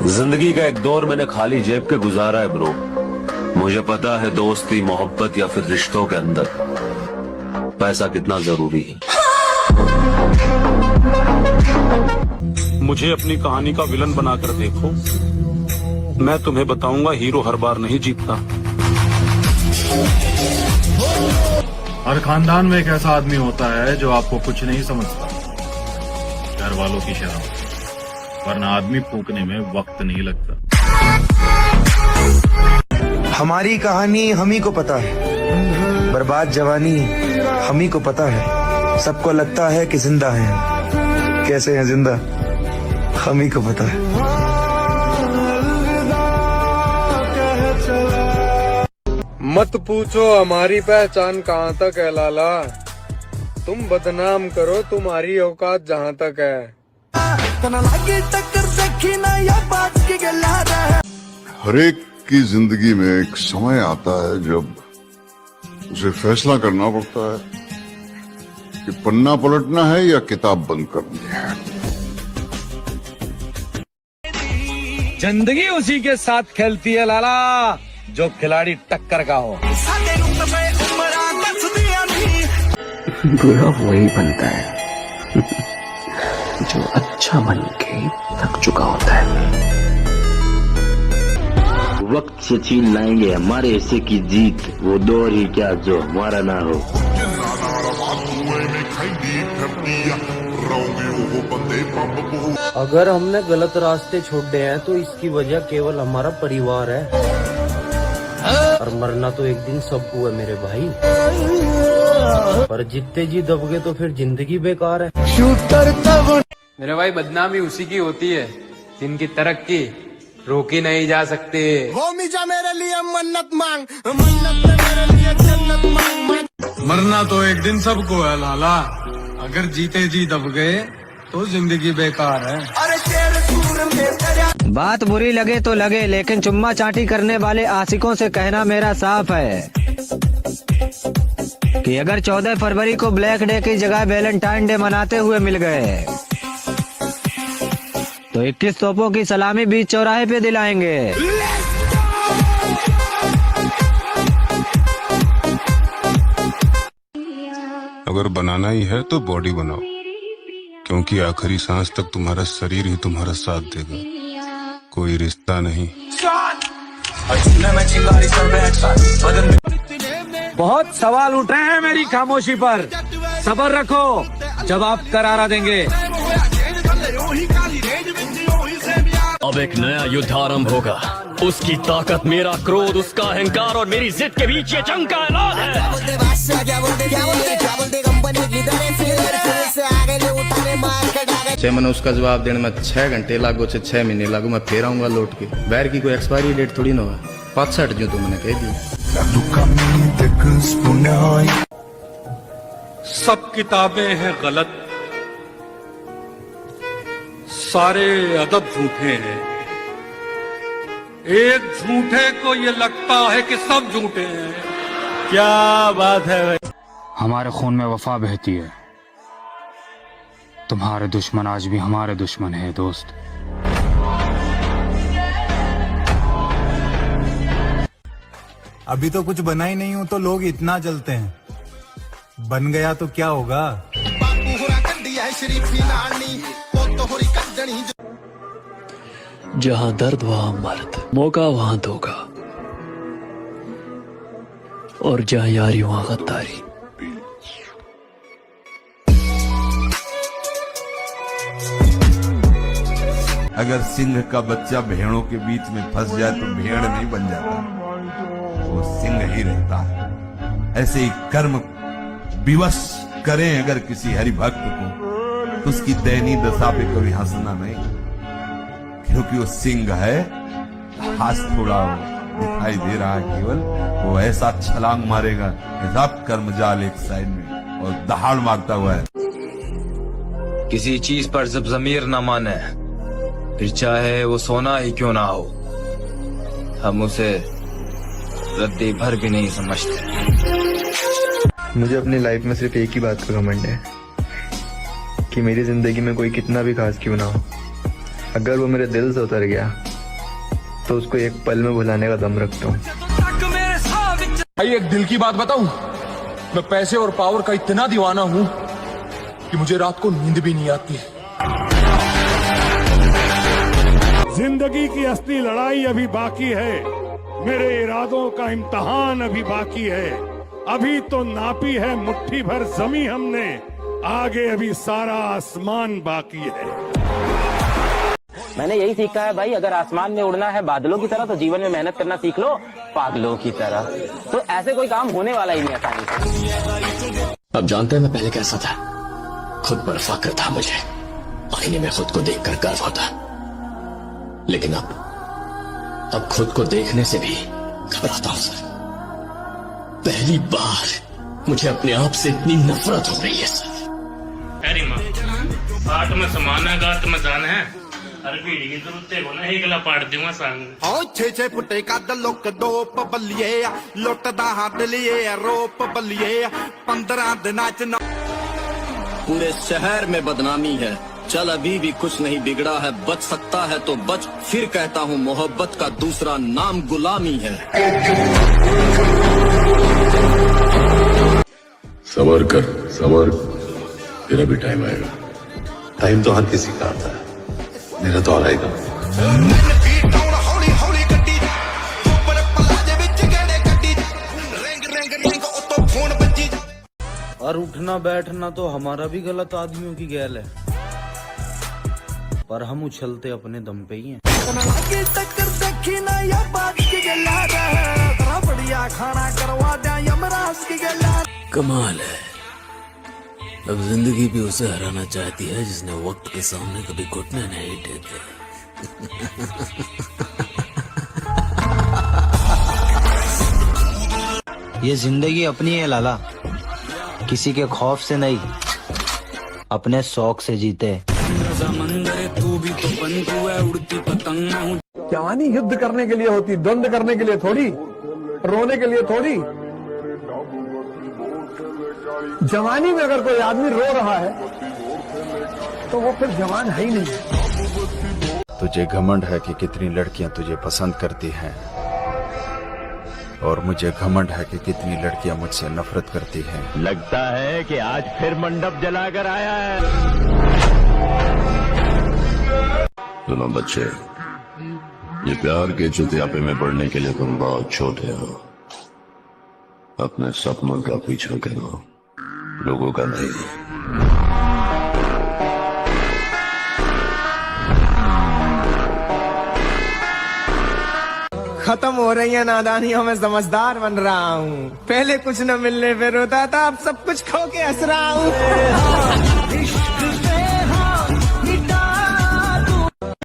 जिंदगी का एक दौर मैंने खाली जेब के गुजारा है ब्रो। मुझे पता है दोस्ती, मोहब्बत या फिर रिश्तों के अंदर पैसा कितना जरूरी है। मुझे अपनी कहानी का विलन बनाकर देखो, मैं तुम्हें बताऊंगा हीरो हर बार नहीं जीतता। हर खानदान में एक ऐसा आदमी होता है जो आपको कुछ नहीं समझता, घर वालों की शर्म, वरना आदमी फूकने में वक्त नहीं लगता। हमारी कहानी हम ही को पता है, बर्बाद जवानी हम ही को पता है। सबको लगता है कि जिंदा है, कैसे हैं जिंदा हम ही को पता है। मत पूछो हमारी पहचान कहाँ तक है लाला, तुम बदनाम करो तुम्हारी औकात जहाँ तक है। हर एक की जिंदगी में एक समय आता है जब उसे फैसला करना पड़ता है कि पन्ना पलटना है या किताब बंद करनी है। जिंदगी उसी के साथ खेलती है लाला जो खिलाड़ी टक्कर का हो। बुरा वही बनता है जो अच्छा बन के थक चुका होता है। वक्त से छीन लाएंगे हमारे हिस्से की जीत, वो दौर ही क्या जो हमारा ना हो। अगर हमने गलत रास्ते छोड़ दिए हैं तो इसकी वजह केवल हमारा परिवार है, और मरना तो एक दिन सबको है मेरे भाई, पर जितने जी दब गए तो फिर जिंदगी बेकार है। मेरे भाई बदनामी उसी की होती है जिनकी तरक्की रोकी नहीं जा सकती। वो मिजा मेरे लिए मन्नत मांग, मन्नत मेरे लिए जन्नत मांग। मरना तो एक दिन सबको है लाला, अगर जीते जी दब गए तो जिंदगी बेकार है। बात बुरी लगे तो लगे, लेकिन चुम्मा चाटी करने वाले आशिकों से कहना मेरा साफ है कि अगर 14 फरवरी को ब्लैक डे की जगह वैलेंटाइन डे मनाते हुए मिल गए तो 21 तोपों की सलामी बीच चौराहे पे दिलाएंगे। अगर बनाना ही है तो बॉडी बनाओ, क्योंकि आखिरी सांस तक तुम्हारा शरीर ही तुम्हारा साथ देगा, कोई रिश्ता नहीं। बहुत सवाल उठ रहे हैं मेरी खामोशी पर, सब्र रखो, जवाब करारा देंगे। अब एक नया युद्ध आरंभ होगा, उसकी ताकत, मेरा क्रोध, उसका अहंकार और मेरी जिद के बीच ये जंग का ऐलान है। मैंने उसका जवाब देने में 6 घंटे लागो, 6 महीने लागो, मैं फिर आऊंगा लौट के। बैर की कोई एक्सपायरी डेट थोड़ी ना हुआ, 65 जो तो मैंने कह दी। सब किताबें हैं गलत, सारे अदब झूठे हैं। एक झूठे को ये लगता है कि सब झूठे हैं। क्या बात है भाई। हमारे खून में वफा बहती है, तुम्हारे दुश्मन आज भी हमारे दुश्मन है दोस्त। अभी तो कुछ बना ही नहीं हूं तो लोग इतना जलते हैं, बन गया तो क्या होगा। जहाँ दर्द वहाँ मर्द, मौका वहाँ धोखा, और जहाँ यारी वहाँ गद्दारी। अगर सिंह का बच्चा भेड़ों के बीच में फंस जाए तो भेड़ नहीं बन जाता, वो सिंह ही रहता है। ऐसे ही कर्म विवश करें अगर किसी हरि भक्त को, तो उसकी दयनीय दशा पे कभी हंसना नहीं, क्योंकि वो सिंह है। हाथ थोड़ा दिखाई दे रहा है केवल, वो ऐसा छलांग मारेगा सब कर्म जाल एक साइड में और दहाड़ मारता हुआ है। किसी चीज पर जब ज़मीर न माने, फिर चाहे वो सोना ही क्यों ना हो, हम उसे रद्दी भर भी नहीं समझते। मुझे अपनी लाइफ में सिर्फ एक ही बात का घमंड है कि मेरी जिंदगी में कोई कितना भी खास क्यों ना हो, अगर वो मेरे दिल से उतर गया तो उसको एक पल में भुलाने का दम रखता हूँ। भाई एक दिल की बात बताऊं, मैं पैसे और पावर का इतना दीवाना हूं कि मुझे रात को नींद भी नहीं आती। जिंदगी की असली लड़ाई अभी बाकी है, मेरे इरादों का इम्तहान अभी बाकी है। अभी तो नापी है मुट्ठी भर जमी हमने, आगे अभी सारा आसमान बाकी है। मैंने यही सीखा है भाई, अगर आसमान में उड़ना है बादलों की तरह तो जीवन में मेहनत करना सीख लो पागलों की तरह। तो ऐसे कोई काम होने वाला ही नहीं आसानी से। अब जानते हैं मैं पहले कैसा था, खुद पर फक्र था मुझे, आईने में खुद को देखकर गर्व होता, लेकिन अब खुद को देखने से भी घबराता हूं सर। पहली बार मुझे अपने आप से इतनी नफरत हो रही है सर। अरे माँ आठ में समाना गात में जाना है, अरे भीड़ की जरूरत है ना, एक ला पाड़ दूंगा संग। ओ छे छे फुटे का दलोक डोप बलिए लुटदा हाथ लिए रोप बलिए 15 दिना च पूरे शहर में बदनामी है, चल अभी भी कुछ नहीं बिगड़ा है, बच सकता है तो बच, फिर कहता हूँ मोहब्बत का दूसरा नाम गुलामी है। सबर कर सबर, तेरा भी टाइम आएगा। टाइम तो हर किसी का आता है, मेरा तो आ आएगा। और उठना बैठना तो हमारा भी गलत आदमियों की गैल है, पर हम उछलते अपने दम पे ही हैं। कमाल है, अब जिंदगी भी उसे हराना चाहती है जिसने वक्त के सामने कभी घुटने नहीं टेके। ये जिंदगी अपनी है लाला, किसी के खौफ से नहीं, अपने शौक से जीते। जवानी युद्ध करने के लिए होती, द्वंद्व करने के लिए थोड़ी, रोने के लिए थोड़ी। जवानी में अगर कोई आदमी रो रहा है तो वो फिर जवान है ही नहीं। तुझे घमंड है कि कितनी लड़कियां तुझे पसंद करती हैं, और मुझे घमंड है कि कितनी लड़कियां मुझसे नफरत करती हैं। लगता है कि आज फिर मंडप जलाकर आया है। सुनो बच्चे, ये प्यार के चुतियापे में पड़ने के लिए तुम बहुत छोटे हो। अपने सपनों का पीछा करो, लोगों का नहीं। खत्म हो रही है नादानियों में समझदार बन रहा हूँ। पहले कुछ न मिलने पे रोता था, अब सब कुछ खो के हंस रहा हूँ।